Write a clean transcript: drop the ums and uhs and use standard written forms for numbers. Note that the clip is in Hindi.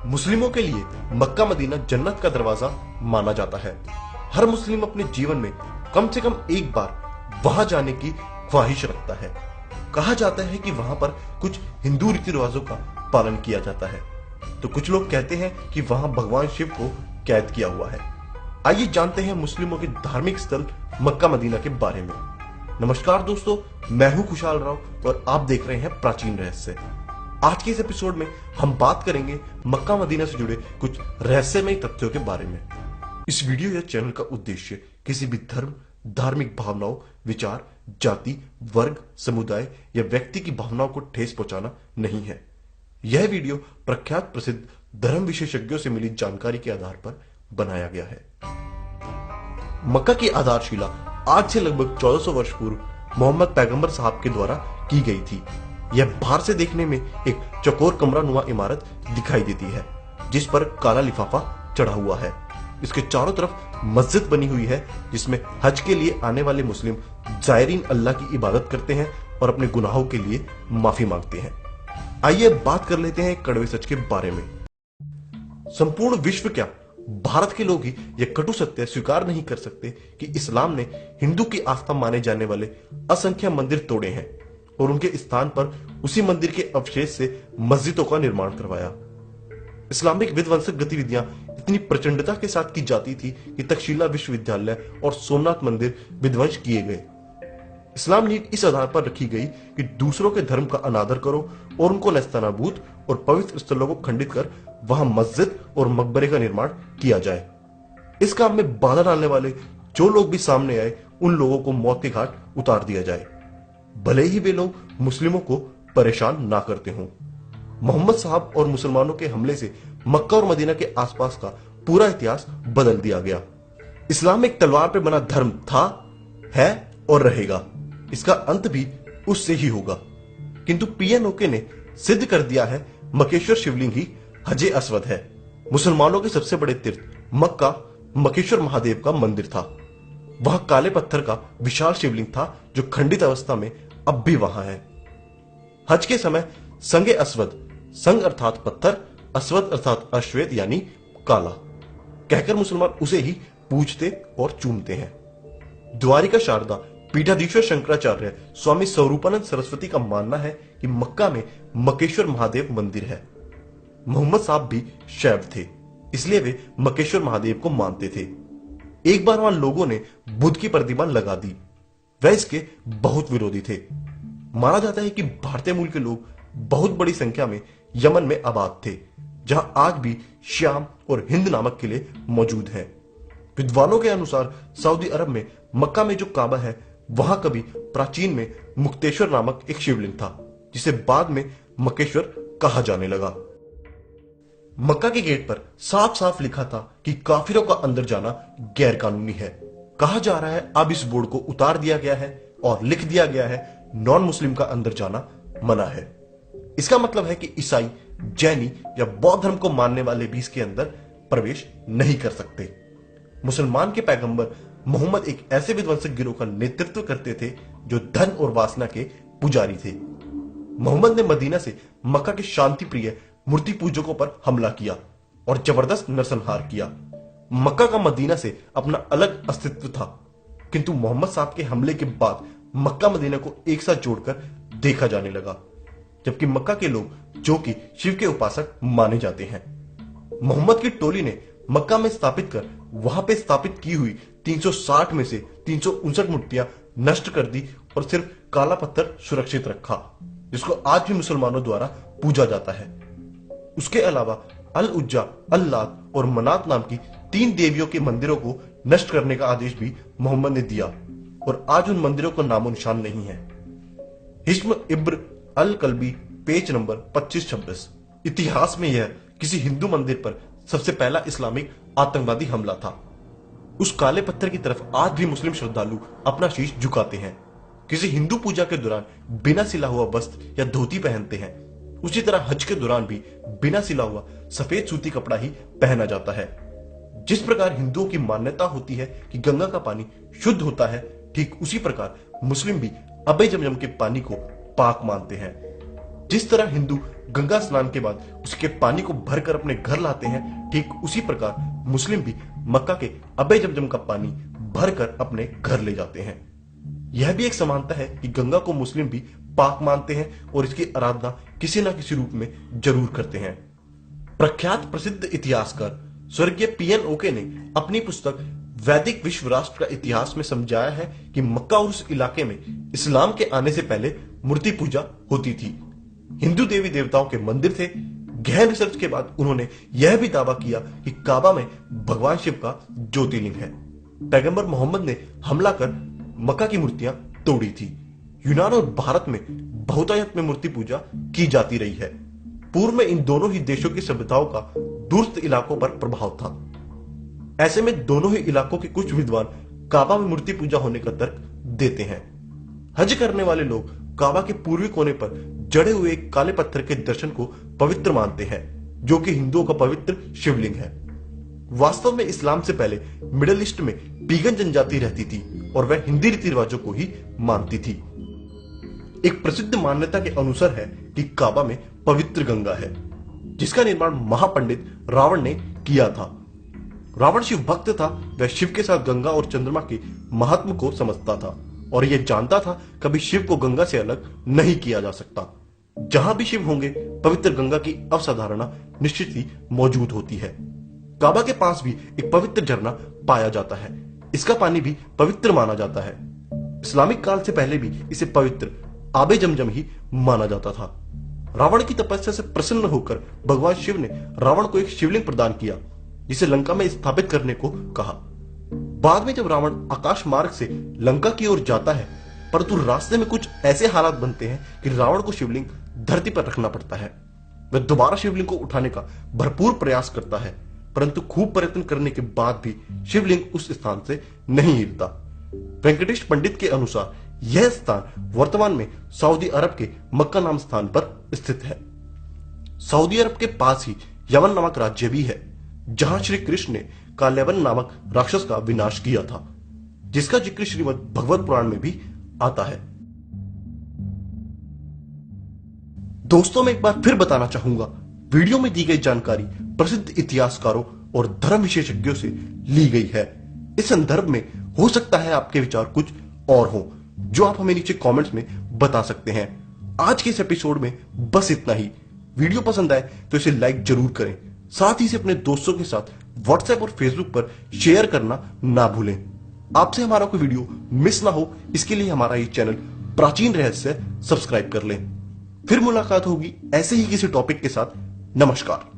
मुस्लिमों के लिए मक्का मदीना जन्नत का दरवाजा माना जाता है। हर मुस्लिम अपने जीवन में कम से कम एक बार वहां जाने की ख्वाहिश रखता है। कहा जाता है कि वहां पर कुछ हिंदू रीति रिवाजों का पालन किया जाता है, तो कुछ लोग कहते हैं कि वहां भगवान शिव को कैद किया हुआ है। आइए जानते हैं मुस्लिमों के धार्मिक स्थल मक्का मदीना के बारे में। नमस्कार दोस्तों, मैं हूं खुशहाल राव और आप देख रहे हैं प्राचीन रहस्य। आज के इस एपिसोड में हम बात करेंगे मक्का मदीना से जुड़े कुछ रहस्यमय तथ्यों के बारे में। इस वीडियो या चैनल का उद्देश्य किसी भी धर्म, धार्मिक भावनाओं, विचार, जाति, वर्ग, समुदाय या व्यक्ति की भावनाओं को ठेस पहुंचाना नहीं है। यह वीडियो प्रख्यात प्रसिद्ध धर्म विशेषज्ञों से मिली जानकारी के आधार पर बनाया गया है। मक्का की आधारशिला आज से लगभग 1400 वर्ष पूर्व मोहम्मद पैगंबर साहब के द्वारा की गई थी। यह बाहर से देखने में एक चौकोर कमरा नुमा इमारत दिखाई देती है, जिस पर काला लिफाफा चढ़ा हुआ है। इसके चारों तरफ मस्जिद बनी हुई है, जिसमें हज के लिए आने वाले मुस्लिम जायरीन अल्लाह की इबादत करते हैं और अपने गुनाहों के लिए माफी मांगते हैं। आइए बात कर लेते हैं कड़वे सच के बारे में। संपूर्ण विश्व क्या, भारत के लोग ही यह कटु सत्य स्वीकार नहीं कर सकते कि इस्लाम ने हिंदू की आस्था माने जाने वाले असंख्य मंदिर तोड़े हैं और उनके स्थान पर उसी मंदिर के अवशेष से मस्जिदों का निर्माण करवाया। इस्लामिक विध्वंसक गतिविधियां इतनी प्रचंडता के साथ की जाती थी कि तक्षशिला विश्वविद्यालय और सोमनाथ मंदिर विध्वंस किए गए। इस्लाम नीति इस आधार पर रखी गई कि दूसरों के धर्म का अनादर करो और उनको नेस्तनाबूद और पवित्र स्थलों को खंडित कर वहां मस्जिद और मकबरे का निर्माण किया जाए। इस काम में बाधा डालने वाले जो लोग भी सामने आए, उन लोगों को मौत के घाट उतार दिया जाए, भले ही वे लोग मुस्लिमों को परेशान ना करते हों। मोहम्मद साहब और मुसलमानों के हमले से मक्का और मदीना के आसपास का पूरा इतिहास बदल दिया गया। इस्लाम एक तलवार पर बना धर्म था, है और रहेगा। इसका अंत भी उससे ही होगा। किंतु पीएनओके ने सिद्ध कर दिया है मकेश्वर शिवलिंग ही हजे अस्वद है। मुसलमानों के सबसे बड़े तीर्थ मक्का मकेश्वर महादेव का मंदिर था। वहां काले पत्थर का विशाल शिवलिंग था जो खंडित अवस्था में अब भी वहां है। हज के समय संगे अस्वद, संग अर्थात पत्थर, अस्वद अर्थात अश्वेत यानी काला कहकर मुसलमान उसे ही पूजते और चूमते हैं। द्वारिका शारदा पीठाधीश्वर शंकराचार्य स्वामी स्वरूपानंद सरस्वती का मानना है कि मक्का में मकेश्वर महादेव मंदिर है। मोहम्मद साहब भी शैव थे, इसलिए वे मकेश्वर महादेव को मानते थे। एक बार वहां लोगों ने बुद्ध की प्रतिमा लगा दी। वह इसके बहुत विरोधी थे। माना जाता है कि भारतीय मूल के लोग बहुत बड़ी संख्या में यमन में आबाद थे, जहां आज भी श्याम और हिंद नामक किले मौजूद हैं। विद्वानों के अनुसार सऊदी अरब में मक्का में जो काबा है, वहां कभी प्राचीन में मुक्तेश्वर नामक एक शिवलिंग था, जिसे बाद में मकेश्वर कहा जाने लगा। मक्का के गेट पर साफ साफ लिखा था कि काफिरों का अंदर जाना गैर कानूनी है। कहा जा रहा है अब इस बोर्ड को उतार दिया गया है और लिख दिया गया है नॉन मुस्लिम का अंदर जाना मना है। इसका मतलब है कि ईसाई, जैनी या बौद्ध धर्म को मानने वाले भी इसके अंदर प्रवेश नहीं कर सकते। मुसलमान के पैगंबर मोहम्मद एक ऐसे विध्वंसक गिरोह का नेतृत्व करते थे जो धन और वासना के पुजारी थे। मोहम्मद ने मदीना से मक्का के शांति प्रिय मूर्ति पूजकों पर हमला किया और जबरदस्त नरसंहार किया। मक्का का मदीना से अपना अलग अस्तित्व था, किंतु मोहम्मद साहब के हमले के बाद मक्का मदीना को एक साथ जोड़कर देखा जाने लगा, जबकि मक्का के लोग जो कि शिव के उपासक माने जाते हैं। मोहम्मद की टोली ने मक्का में स्थापित कर वहां पे स्थापित की हुई 360 में से 359 मूर्तियां नष्ट कर दी और सिर्फ काला पत्थर सुरक्षित रखा, जिसको आज भी मुसलमानों द्वारा पूजा जाता है। उसके अलावा अल उज्जा, अल्लात और मनात नाम की 3 देवियों के मंदिरों को नष्ट करने का आदेश भी मोहम्मद ने दिया और आज उन मंदिरों का नामो निशान नहीं है। हिस्म इब्र अल कल्बी, पेज नंबर 2526। इतिहास में यह किसी हिंदू मंदिर पर सबसे पहला इस्लामिक आतंकवादी हमला था। उस काले पत्थर की तरफ आज भी मुस्लिम श्रद्धालु अपना शीश झुकाते हैं। किसी हिंदू पूजा के दौरान बिना सिला हुआ वस्त्र या धोती पहनते हैं। उसी तरह हज के दौरान भी बिना सिला हुआ सफेद सूती कपड़ा ही पहना जाता है। जिस प्रकार हिंदुओं की मान्यता होती है कि गंगा का पानी शुद्ध होता है, ठीक उसी प्रकार मुस्लिम भी अबे जमजम के पानी को पाक मानते हैं। जिस तरह हिंदू गंगा स्नान के बाद उसके पानी को भरकर अपने घर लाते हैं, ठीक उसी प्रकार मुस्लिम भी मक्का के अबे जमजम का पानी भरकर अपने घर ले जाते हैं। यह भी एक समानता है कि गंगा को मुस्लिम भी पाक मानते हैं और इसकी आराधना किसी न किसी रूप में जरूर करते हैं। प्रख्यात प्रसिद्ध इतिहासकार स्वर्गीय पीएन ओके ने अपनी पुस्तक वैदिक विश्व राष्ट्र का इतिहास में समझाया है कि मक्का और उस इलाके में इस्लाम के आने से पहले मूर्ति पूजा होती थी। हिंदू देवी देवताओं के मंदिर थे। गहन रिसर्च के बाद उन्होंने यह भी दावा किया कि काबा में भगवान शिव का ज्योतिर्लिंग है। पैगंबर मोहम्मद ने हमला कर मक्का की मूर्तियां तोड़ी थी। यूनान और भारत में बहुतायत में मूर्ति पूजा की जाती रही है। पूर्व में इन दोनों ही देशों की सभ्यताओं का दूरस्थ इलाकों पर प्रभाव था। ऐसे में दोनों ही इलाकों के कुछ विद्वान काबा में मूर्ति पूजा होने का तर्क देते हैं। हज करने वाले लोग काबा के पूर्वी कोने पर जड़े हुए एक काले पत्थर के दर्शन को पवित्र मानते हैं, जो कि हिंदुओं का पवित्र शिवलिंग है। वास्तव में इस्लाम से पहले मिडिल ईस्ट में पीगन जनजाति रहती थी और वह हिंदी रीति रिवाजों को ही मानती थी। एक प्रसिद्ध मान्यता के अनुसार है कि काबा में पवित्र गंगा है, जिसका निर्माण महापंडित रावण ने किया था। रावण शिव भक्त था। वह शिव के साथ गंगा और चंद्रमा के महत्व को समझता था और यह जानता था कभी शिव को गंगा से अलग नहीं किया जा सकता। जहां भी शिव होंगे पवित्र गंगा की अवधारणा निश्चित ही मौजूद होती है। काबा के पास भी एक पवित्र झरना पाया जाता है। इसका पानी भी पवित्र माना जाता है। इस्लामिक काल से पहले भी इसे पवित्र आबे जमजम ही माना जाता था। रावण की तपस्या से प्रसन्न होकर भगवान शिव ने रावण को एक शिवलिंग प्रदान किया, जिसे लंका में स्थापित करने को कहा। बाद में जब रावण आकाश मार्ग से लंका की ओर जाता है, परंतु रास्ते में कुछ ऐसे हालात बनते हैं कि रावण को शिवलिंग धरती पर रखना पड़ता है। वह दोबारा शिवलिंग को उठाने का भरपूर प्रयास करता है, परंतु खूब प्रयत्न करने के बाद भी शिवलिंग उस स्थान से नहीं हिलता। वेंकटेश पंडित के अनुसार यह स्थान वर्तमान में सऊदी अरब के मक्का नाम स्थान पर स्थित है। सऊदी अरब के पास ही यमन नामक राज्य भी है, जहां श्री कृष्ण ने काल्यावन नामक राक्षस का विनाश किया था, जिसका जिक्र श्रीमद् भगवत पुराण में भी आता है। दोस्तों, मैं एक बार फिर बताना चाहूंगा, वीडियो में दी गई जानकारी प्रसिद्ध इतिहासकारों और धर्म विशेषज्ञों से ली गई है। इस संदर्भ में हो सकता है आपके विचार कुछ और हो, जो आप हमें नीचे कमेंट्स में बता सकते हैं। आज के इस एपिसोड में बस इतना ही। वीडियो पसंद आए तो इसे लाइक जरूर करें, साथ ही इसे अपने दोस्तों के साथ व्हाट्सएप और फेसबुक पर शेयर करना ना भूलें। आपसे हमारा कोई वीडियो मिस ना हो, इसके लिए हमारा ये चैनल प्राचीन रहस्य सब्सक्राइब कर लें। फिर मुलाकात होगी ऐसे ही किसी टॉपिक के साथ। नमस्कार।